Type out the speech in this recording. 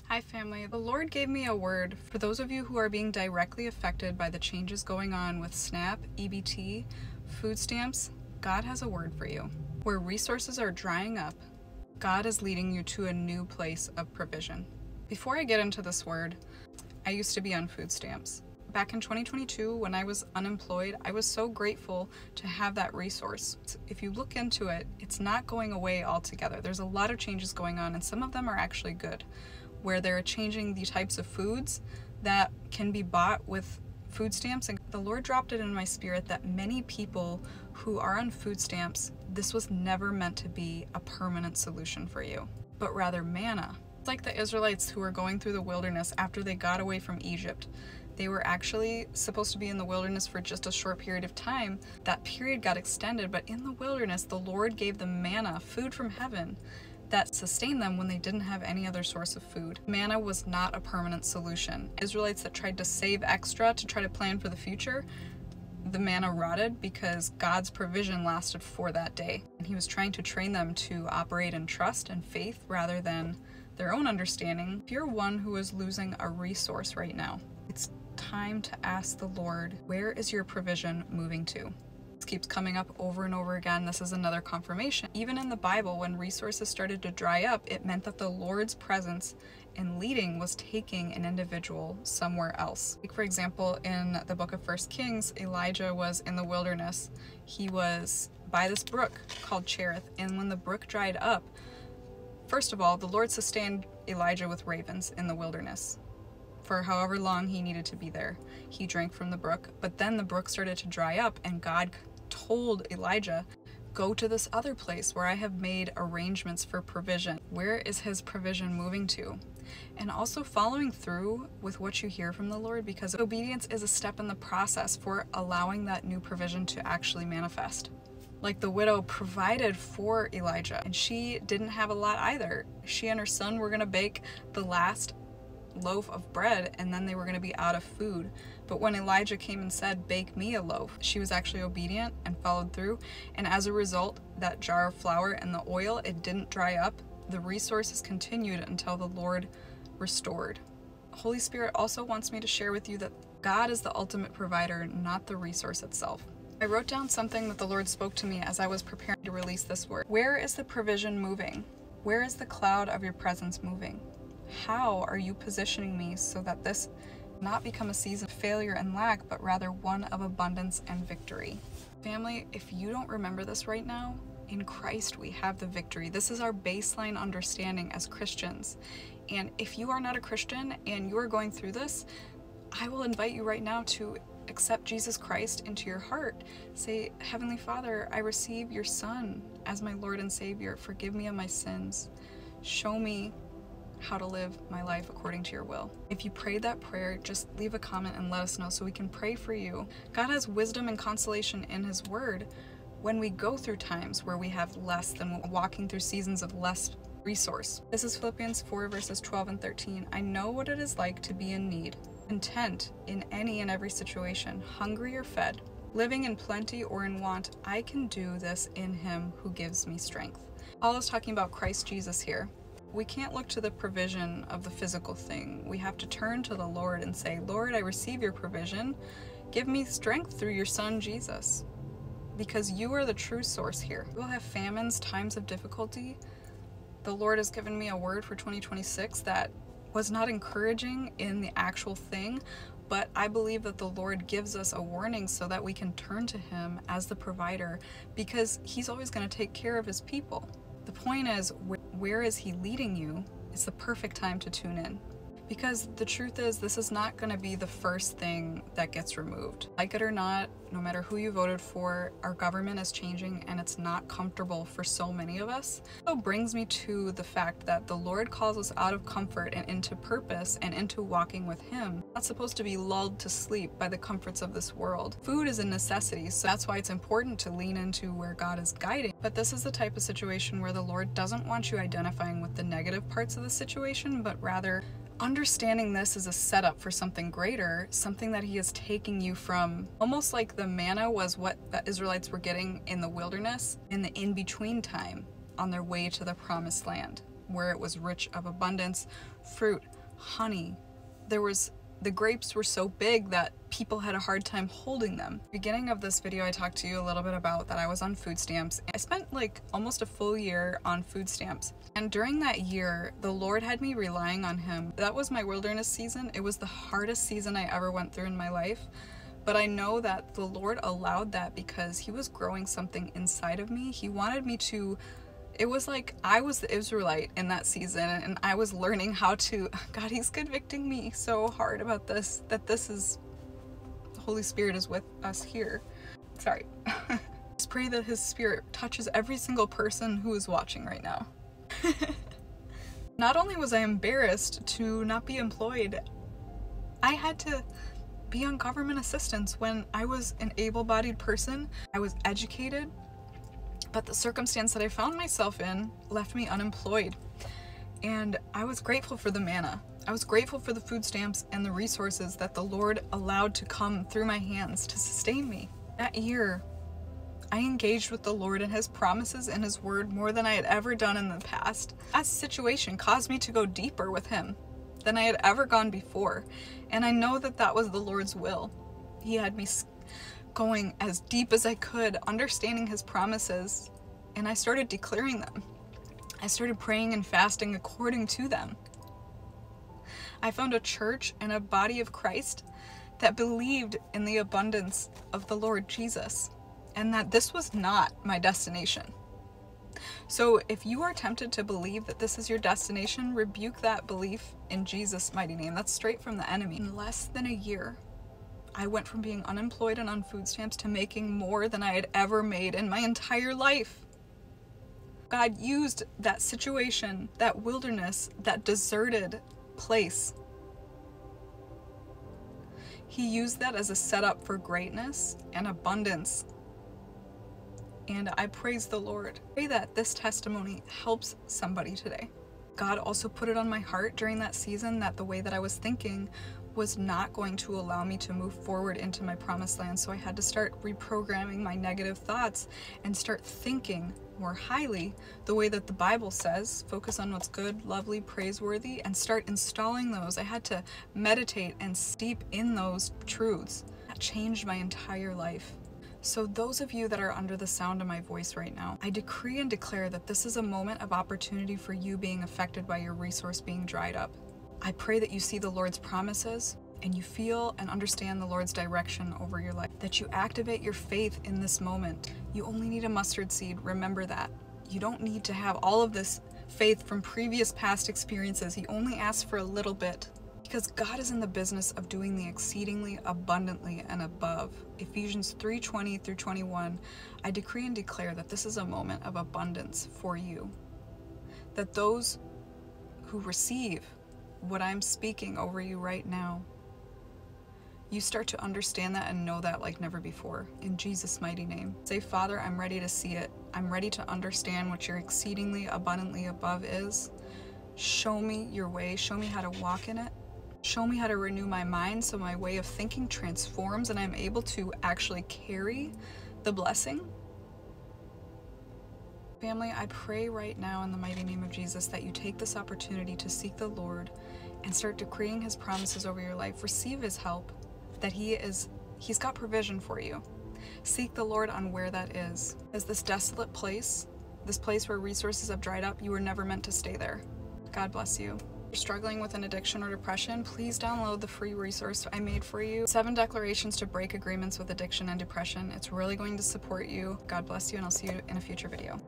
Hi family, the Lord gave me a word for those of you who are being directly affected by the changes going on with SNAP, EBT, food stamps. God has a word for you. Where resources are drying up, God is leading you to a new place of provision. Before I get into this word, I used to be on food stamps. Back in 2022, when I was unemployed, I was so grateful to have that resource. If you look into it, it's not going away altogether. There's a lot of changes going on, and some of them are actually good, where they're changing the types of foods that can be bought with food stamps. And the Lord dropped it in my spirit that many people who are on food stamps, this was never meant to be a permanent solution for you, but rather manna. It's like the Israelites who were going through the wilderness after they got away from Egypt. They were actually supposed to be in the wilderness for just a short period of time. That period got extended, but in the wilderness, the Lord gave them manna, food from heaven, that sustained them when they didn't have any other source of food. Manna was not a permanent solution. Israelites that tried to save extra to try to plan for the future, the manna rotted because God's provision lasted for that day. And He was trying to train them to operate in trust and faith rather than their own understanding. If you're one who is losing a resource right now, it's time to ask the Lord, where is your provision moving to? This keeps coming up over and over again. This is another confirmation. Even in the Bible, when resources started to dry up, it meant that the Lord's presence and leading was taking an individual somewhere else. Like for example, in the book of 1 Kings, Elijah was in the wilderness. He was by this brook called Cherith, and when the brook dried up, first of all, the Lord sustained Elijah with ravens in the wilderness for however long he needed to be there. He drank from the brook, but then the brook started to dry up, and God told Elijah, go to this other place where I have made arrangements for provision. Where is His provision moving to? And also following through with what you hear from the Lord, because obedience is a step in the process for allowing that new provision to actually manifest. Like the widow provided for Elijah, and she didn't have a lot either. She and her son were gonna bake the last loaf of bread, and then they were going to be out of food. But when Elijah came and said, bake me a loaf, she was actually obedient and followed through, and as a result, that jar of flour and the oil, it didn't dry up. The resources continued until the Lord restored. Holy Spirit also wants me to share with you that God is the ultimate provider, not the resource itself. I wrote down something that the Lord spoke to me as I was preparing to release this word. Where is the provision moving? Where is the cloud of your presence moving? How are you positioning me so that this not become a season of failure and lack, but rather one of abundance and victory? Family, if you don't remember this right now, in Christ we have the victory. This is our baseline understanding as Christians. And if you are not a Christian and you are going through this, I will invite you right now to accept Jesus Christ into your heart. Say, Heavenly Father, I receive your Son as my Lord and Savior. Forgive me of my sins. Show me how to live my life according to your will. If you prayed that prayer, just leave a comment and let us know so we can pray for you. God has wisdom and consolation in His word when we go through times where we have less than walking through seasons of less resource. This is Philippians 4 verses 12 and 13. I know what it is like to be in need, content in any and every situation, hungry or fed, living in plenty or in want. I can do this in Him who gives me strength. Paul is talking about Christ Jesus here. We can't look to the provision of the physical thing. We have to turn to the Lord and say, Lord, I receive your provision. Give me strength through your Son, Jesus, because you are the true source here. We'll have famines, times of difficulty. The Lord has given me a word for 2026 that was not encouraging in the actual thing, but I believe that the Lord gives us a warning so that we can turn to Him as the provider, because He's always going to take care of His people. The point is, where is He leading you? It's the perfect time to tune in. Because the truth is, this is not going to be the first thing that gets removed. Like it or not, no matter who you voted for, our government is changing and it's not comfortable for so many of us. So it brings me to the fact that the Lord calls us out of comfort and into purpose and into walking with Him. We're not supposed to be lulled to sleep by the comforts of this world. Food is a necessity, so that's why it's important to lean into where God is guiding. But this is the type of situation where the Lord doesn't want you identifying with the negative parts of the situation, but rather understanding this is a setup for something greater, something that He is taking you from. Almost like the manna was what the Israelites were getting in the wilderness in the in-between time on their way to the promised land. where it was rich of abundance, fruit, honey. The grapes were so big that people had a hard time holding them. Beginning of this video, I talked to you a little bit about that I was on food stamps. I spent like almost a full year on food stamps. And during that year, the Lord had me relying on Him. That was my wilderness season. It was the hardest season I ever went through in my life. But I know that the Lord allowed that because He was growing something inside of me. He wanted me to, it was like I was the Israelite in that season, and I was learning how to, God, He's convicting me so hard about this, that this is, the Holy Spirit is with us here. Sorry. Just pray that His Spirit touches every single person who is watching right now. Not only was I embarrassed to not be employed, I had to be on government assistance when I was an able-bodied person. I was educated, but the circumstance that I found myself in left me unemployed. And I was grateful for the manna. I was grateful for the food stamps and the resources that the Lord allowed to come through my hands to sustain me. That year, I engaged with the Lord and His promises and His word more than I had ever done in the past. That situation caused me to go deeper with Him than I had ever gone before. And I know that that was the Lord's will. He had me going as deep as I could, understanding His promises, and I started declaring them. I started praying and fasting according to them. I found a church and a body of Christ that believed in the abundance of the Lord Jesus, and that this was not my destination. So if you are tempted to believe that this is your destination, rebuke that belief in Jesus' mighty name. That's straight from the enemy. In less than a year, I went from being unemployed and on food stamps to making more than I had ever made in my entire life. God used that situation, that wilderness, that deserted place. He used that as a setup for greatness and abundance. And I praise the Lord. I pray that this testimony helps somebody today. God also put it on my heart during that season that the way that I was thinking was not going to allow me to move forward into my promised land. So I had to start reprogramming my negative thoughts and start thinking more highly the way that the Bible says. Focus on what's good, lovely, praiseworthy, and start installing those. I had to meditate and steep in those truths. That changed my entire life. So those of you that are under the sound of my voice right now, I decree and declare that this is a moment of opportunity for you being affected by your resource being dried up. I pray that you see the Lord's promises and you feel and understand the Lord's direction over your life, that you activate your faith in this moment. You only need a mustard seed. Remember that. You don't need to have all of this faith from previous past experiences. He only asks for a little bit. Because God is in the business of doing the exceedingly abundantly and above. Ephesians 3:20 through 21, I decree and declare that this is a moment of abundance for you. That those who receive what I'm speaking over you right now, you start to understand that and know that like never before. In Jesus' mighty name. Say, Father, I'm ready to see it. I'm ready to understand what your exceedingly abundantly above is. Show me your way. Show me how to walk in it. Show me how to renew my mind so my way of thinking transforms and I'm able to actually carry the blessing. Family, I pray right now in the mighty name of Jesus that you take this opportunity to seek the Lord and start decreeing His promises over your life. Receive His help, that He's got provision for you. Seek the Lord on where that is. As this desolate place, this place where resources have dried up, you were never meant to stay there. God bless you. If you're struggling with an addiction or depression, please download the free resource I made for you. 7 declarations to break agreements with addiction and depression. It's really going to support you. God bless you, and I'll see you in a future video.